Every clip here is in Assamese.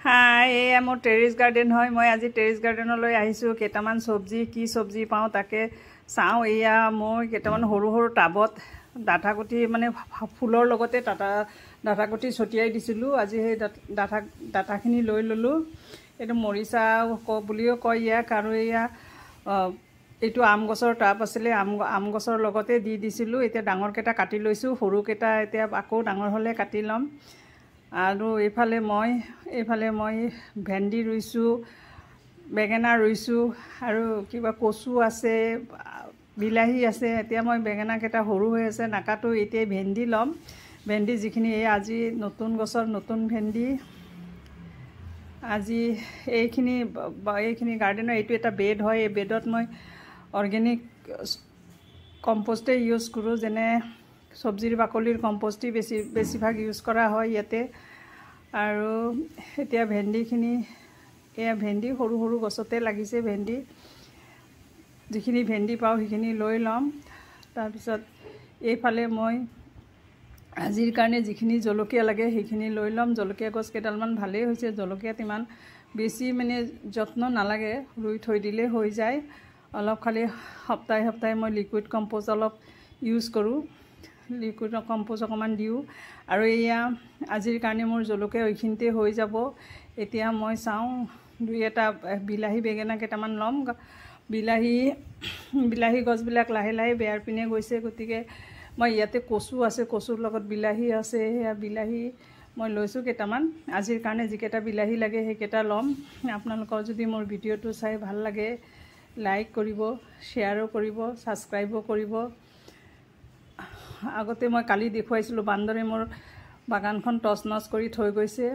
হাই, এয়া মোৰ টেৰিছ গাৰ্ডেন হয়। মই আজি টেৰিছ গাৰ্ডেনলৈ আহিছোঁ। কেইটামান চব্জি, কি চব্জি পাওঁ তাকে চাওঁ। এয়া মই কেইটামান সৰু সৰু টাবত ডাঠাকুটি মানে ফুলৰ লগতে ডাঠাকুটি ছটিয়াই দিছিলোঁ। আজি সেই ডাঠাখিনি লৈ ল'লোঁ। এইটো মৰিচা বুলিও কয় ইয়াক। আৰু এয়া এইটো আম গছৰ টাব আছিলে, আম গছৰ লগতে দি দিছিলোঁ। এতিয়া ডাঙৰকেইটা কাটি লৈছোঁ, সৰুকেইটা এতিয়া আকৌ ডাঙৰ হ'লে কাটি ল'ম। আৰু এইফালে মই ভেন্দি ৰুইছোঁ, বেঙেনা ৰুইছোঁ, আৰু কিবা কচু আছে, বিলাহী আছে। এতিয়া মই বেঙেনাকেইটা সৰু হৈ আছে, নাকাটো। এতিয়া ভেন্দি ল'ম। ভেন্দি যিখিনি এই আজি নতুন গছৰ নতুন ভেন্দি। আজি এইখিনি গাৰ্ডেনৰ এইটো এটা বেড হয়। এই বেডত মই অৰ্গেনিক কম্পষ্টেই ইউজ কৰোঁ, যেনে চব্জিৰ বাকলিৰ কম্পষ্টেই বেছিভাগ ইউজ কৰা হয় ইয়াতে। আৰু এতিয়া ভেন্দিখিনি, এয়া ভেন্দি সৰু সৰু গছতে লাগিছে ভেন্দি। যিখিনি ভেন্দি পাওঁ সেইখিনি লৈ ল'ম। তাৰপিছত এইফালে মই আজিৰ কাৰণে যিখিনি জলকীয়া লাগে সেইখিনি লৈ ল'ম। জলকীয়া গছ কেইডালমান ভালেই হৈছে। জলকীয়াত ইমান বেছি মানে যত্ন নালাগে, ৰুই থৈ দিলে হৈ যায়। অলপ খালি সপ্তাহে মই লিকুইড কম্প'ষ্ট অলপ ইউজ কৰোঁ। লিকুইড কম্প'ষ্ট অকণমান দিওঁ। আৰু এয়া আজিৰ কাৰণে মোৰ জলকীয়া এইখিনিতে হৈ যাব। এতিয়া মই চাওঁ, দুই এটা বিলাহী বেঙেনা কেইটামান ল'ম। বিলাহী গছবিলাক লাহে লাহে বেয়াৰ পিনে গৈছে, গতিকে মই ইয়াতে কচু আছে, কচুৰ লগত বিলাহী আছে। সেয়া বিলাহী মই লৈছোঁ কেইটামান। আজিৰ কাৰণে যিকেইটা বিলাহী লাগে সেইকেইটা ল'ম। আপোনালোকৰ যদি মোৰ ভিডিঅ'টো চাই ভাল লাগে, লাইক কৰিব, শ্বেয়াৰো কৰিব, ছাবস্ক্ৰাইবো কৰিব। আগতে মই কালি দেখুৱাইছিলোঁ, বান্দৰে মোৰ বাগানখন টচ নচ কৰি থৈ গৈছে।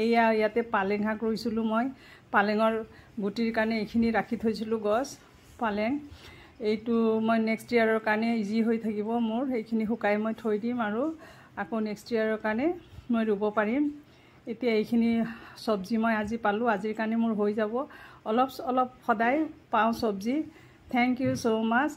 এয়া ইয়াতে পালেং শাক ৰুইছিলোঁ মই। পালেঙৰ গুটিৰ কাৰণে এইখিনি ৰাখি থৈছিলোঁ গছ, পালেং। এইটো মই নেক্সট ইয়াৰৰ কাৰণে ইজি হৈ থাকিব মোৰ। এইখিনি শুকাই মই থৈ দিম আৰু আকৌ নেক্সট ইয়াৰৰ কাৰণে মই ৰুব পাৰিম। এতিয়া এইখিনি চব্জি মই আজি পালোঁ, আজিৰ কাৰণে মোৰ হৈ যাব। অলপ সদায় পাওঁ চব্জি। Thank you so' much.